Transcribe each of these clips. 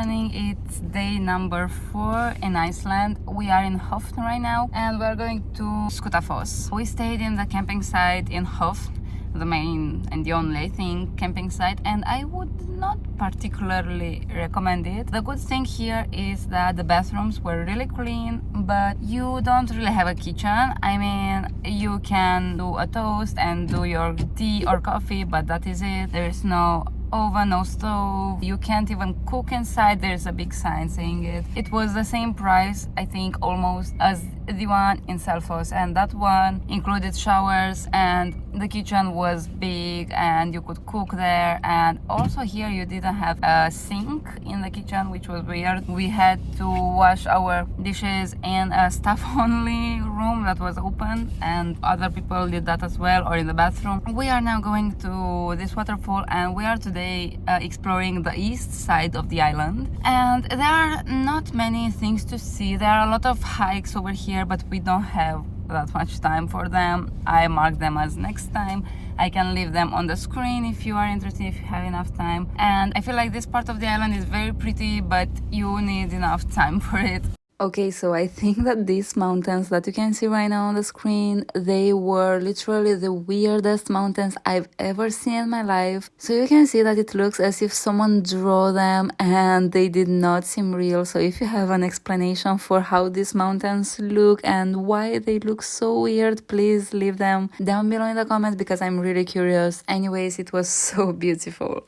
morning. It's day number 4 in Iceland. We are in Hofn right now and we're going to Skútafoss. We stayed in the camping site in Hofn, the main and the only, I think, camping site, and I would not particularly recommend it. The good thing here is that the bathrooms were really clean, but you don't really have a kitchen. I mean, you can do a toast and do your tea or coffee, but that is it. There is no oven, no stove. You can't even cook inside. There's a big sign saying it. It was the same price, I think, almost as the one in Selfoss, and that one included showers and the kitchen was big and you could cook there. And also here you didn't have a sink in the kitchen, which was weird. We had to wash our dishes in a staff only room that was open, and other people did that as well, or in the bathroom. We are now going to this waterfall and we are today exploring the east side of the island, and there are not many things to see. There are a lot of hikes over here, but we don't have that much time for them. I mark them as next time. I can leave them on the screen if you are interested, if you have enough time. And I feel like this part of the island is very pretty, but you need enough time for it. Okay, so I think that these mountains that you can see right now on the screen, they were literally the weirdest mountains I've ever seen in my life. So you can see that it looks as if someone drew them and they did not seem real. So if you have an explanation for how these mountains look and why they look so weird, please leave them down below in the comments because I'm really curious. Anyways, it was so beautiful.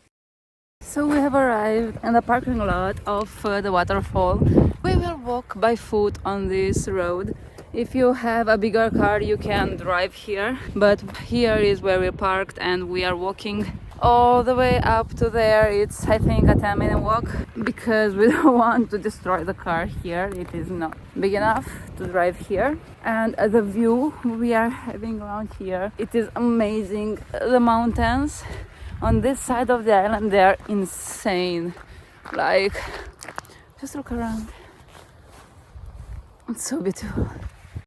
So we have arrived in the parking lot of the waterfall. We will walk by foot on this road. If you have a bigger car, you can drive here, but here is where we parked and we are walking all the way up to there. It's, I think, a 10-minute walk because we don't want to destroy the car here. It is not big enough to drive here. And the view we are having around here, it is amazing. The mountains on this side of the island, they are insane. Like, just look around. It's so beautiful.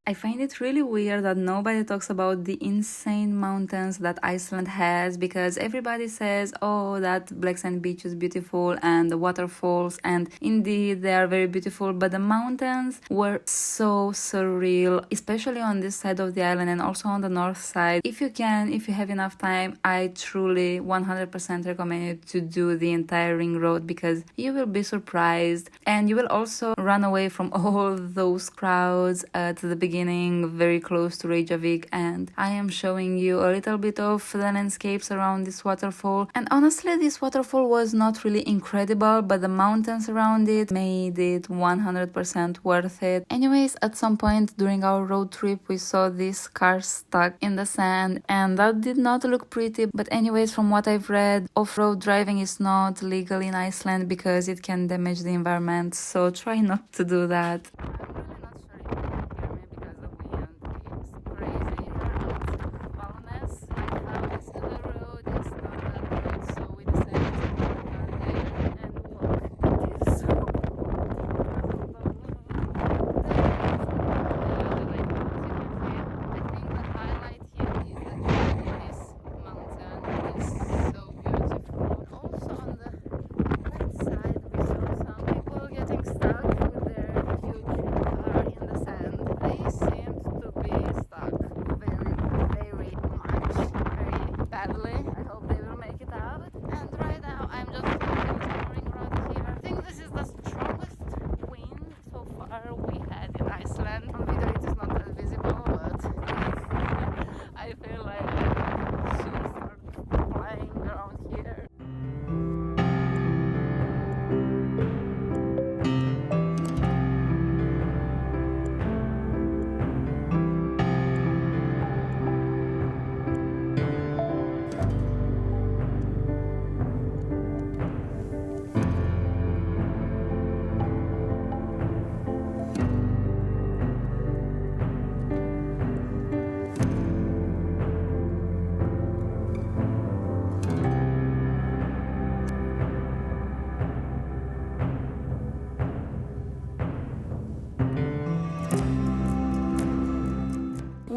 I find it really weird that nobody talks about the insane mountains that Iceland has, because everybody says, oh, that black sand beach is beautiful and the waterfalls, and indeed they are very beautiful, but the mountains were so surreal, especially on this side of the island and also on the north side. If you can, if you have enough time, I truly 100% recommend you to do the entire ring road because you will be surprised and you will also run away from all those crowds at the beginning, very close to Reykjavik. And I am showing you a little bit of the landscapes around this waterfall, and honestly this waterfall was not really incredible, but the mountains around it made it 100% worth it. Anyways, at some point during our road trip we saw this car stuck in the sand and that did not look pretty, but anyways, from what I've read, off-road driving is not legal in Iceland because it can damage the environment, so try not to do that.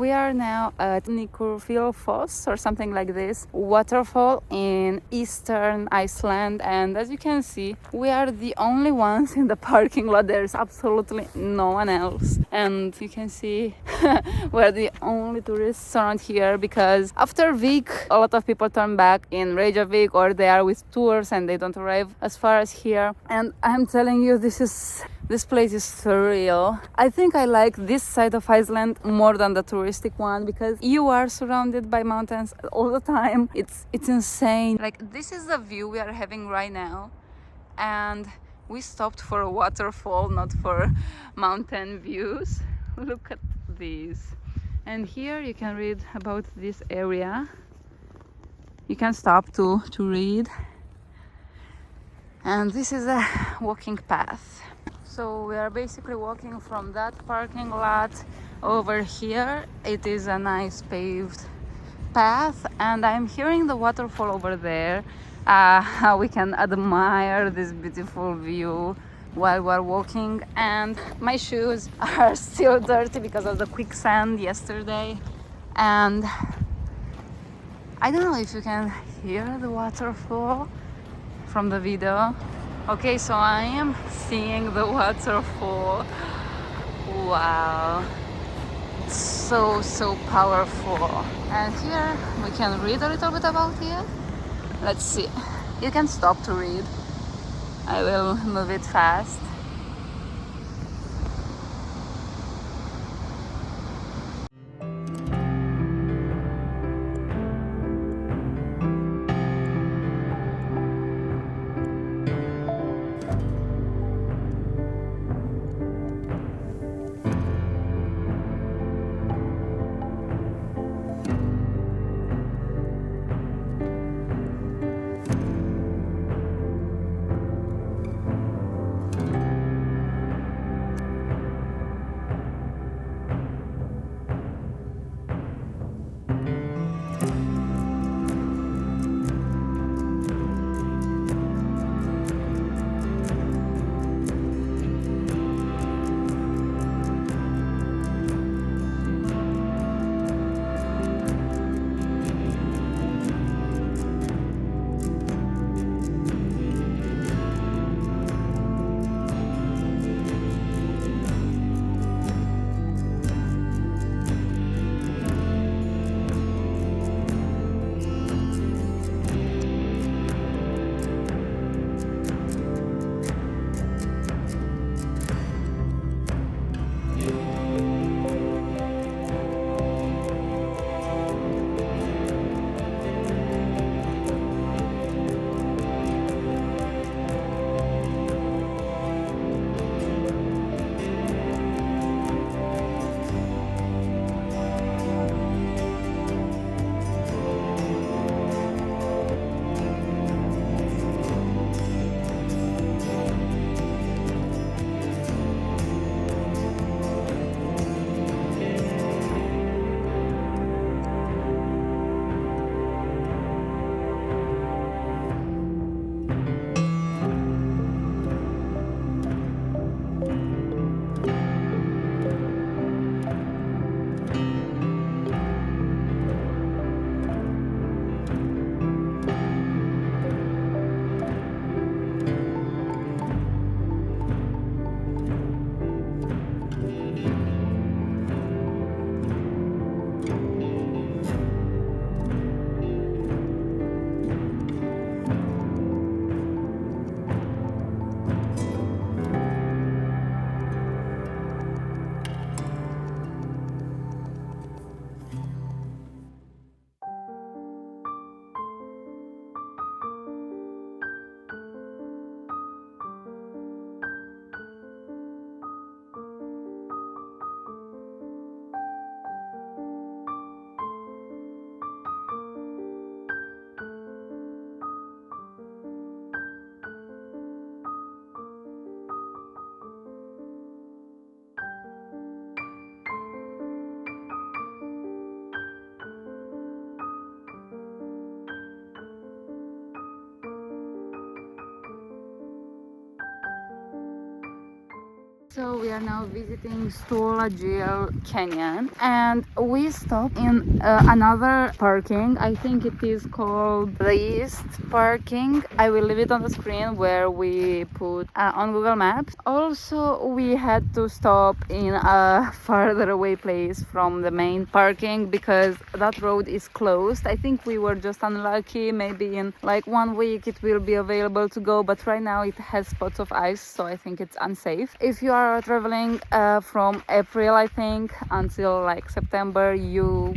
we are now at Nykurhylsfoss or something like this, waterfall in Eastern Iceland, and as you can see, we are the only ones in the parking lot. There's absolutely no one else, and you can see we're the only tourists around here because after a week, a lot of people turn back in Reykjavik or they are with tours and they don't arrive as far as here. And I'm telling you, this place is surreal. I think I like this side of Iceland more than the touristic one because you are surrounded by mountains all the time. It's insane. Like, this is the view we are having right now, and we stopped for a waterfall, not for mountain views. Look at this. And here you can read about this area. You can stop to read. And this is a walking path. So we are basically walking from that parking lot over here. It is a nice paved path, and I'm hearing the waterfall over there. We can admire this beautiful view while we're walking, and my shoes are still dirty because of the quicksand yesterday. And I don't know if you can hear the waterfall from the video. Okay, so I am seeing the waterfall. Wow, it's so powerful. And here we can read a little bit about it. Let's see. You can stop to read. I will move it fast. So we are now visiting Stuðlagil Canyon and we stopped in another parking. I think it is called the EAST Parking. I will leave it on the screen where we put on Google Maps. Also, we had to stop in a farther away place from the main parking because that road is closed. I think we were just unlucky. Maybe in like 1 week it will be available to go, but right now it has spots of ice, so I think it's unsafe. If you are traveling from April, I think, until like September, you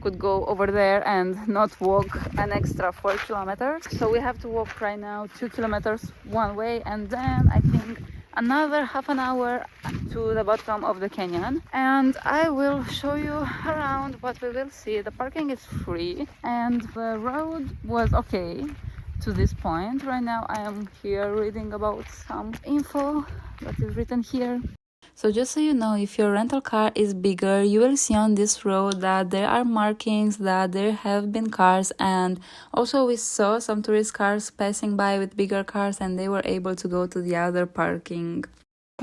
could go over there and not walk an extra 4 kilometers. So we have to walk right now 2 kilometers one way and then I think another half an hour to the bottom of the canyon, and I will show you around what we will see. The parking is free and the road was okay to this point. Right now I am here reading about some info that is written here. So just so you know, if your rental car is bigger, you will see on this road that there are markings that there have been cars, and also we saw some tourist cars passing by with bigger cars and they were able to go to the other parking.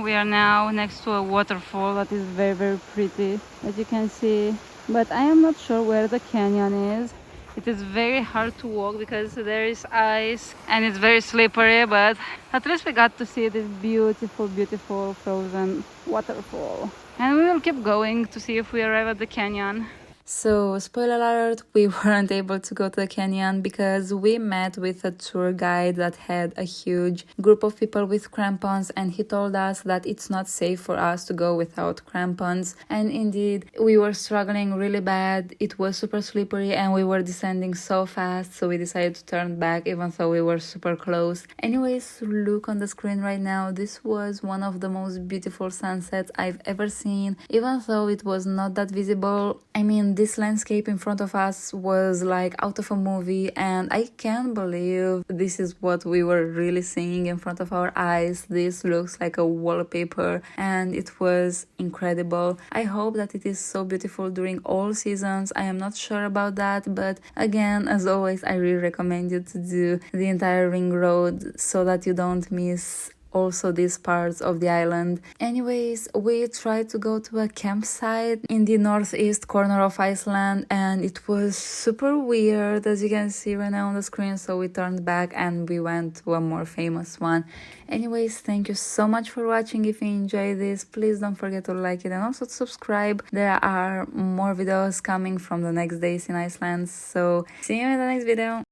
We are now next to a waterfall that is very, very pretty, as you can see, but I am not sure where the canyon is. It is very hard to walk because there is ice and it's very slippery, but at least we got to see this beautiful, beautiful frozen waterfall. And we will keep going to see if we arrive at the canyon. So, spoiler alert, we weren't able to go to the canyon because we met with a tour guide that had a huge group of people with crampons, and he told us that it's not safe for us to go without crampons. And indeed, we were struggling really bad. It was super slippery and we were descending so fast, so we decided to turn back even though we were super close. Anyways, look on the screen right now. This was one of the most beautiful sunsets I've ever seen, even though it was not that visible. I mean, this landscape in front of us was like out of a movie, and I can't believe this is what we were really seeing in front of our eyes. This looks like a wallpaper and it was incredible. I hope that it is so beautiful during all seasons. I am not sure about that, but again, as always, I really recommend you to do the entire ring road so that you don't miss also these parts of the island. Anyways, we tried to go to a campsite in the northeast corner of Iceland and it was super weird, as you can see right now on the screen, so we turned back and we went to a more famous one. Anyways, thank you so much for watching. If you enjoyed this, please don't forget to like it and also to subscribe. There are more videos coming from the next days in Iceland, so see you in the next video.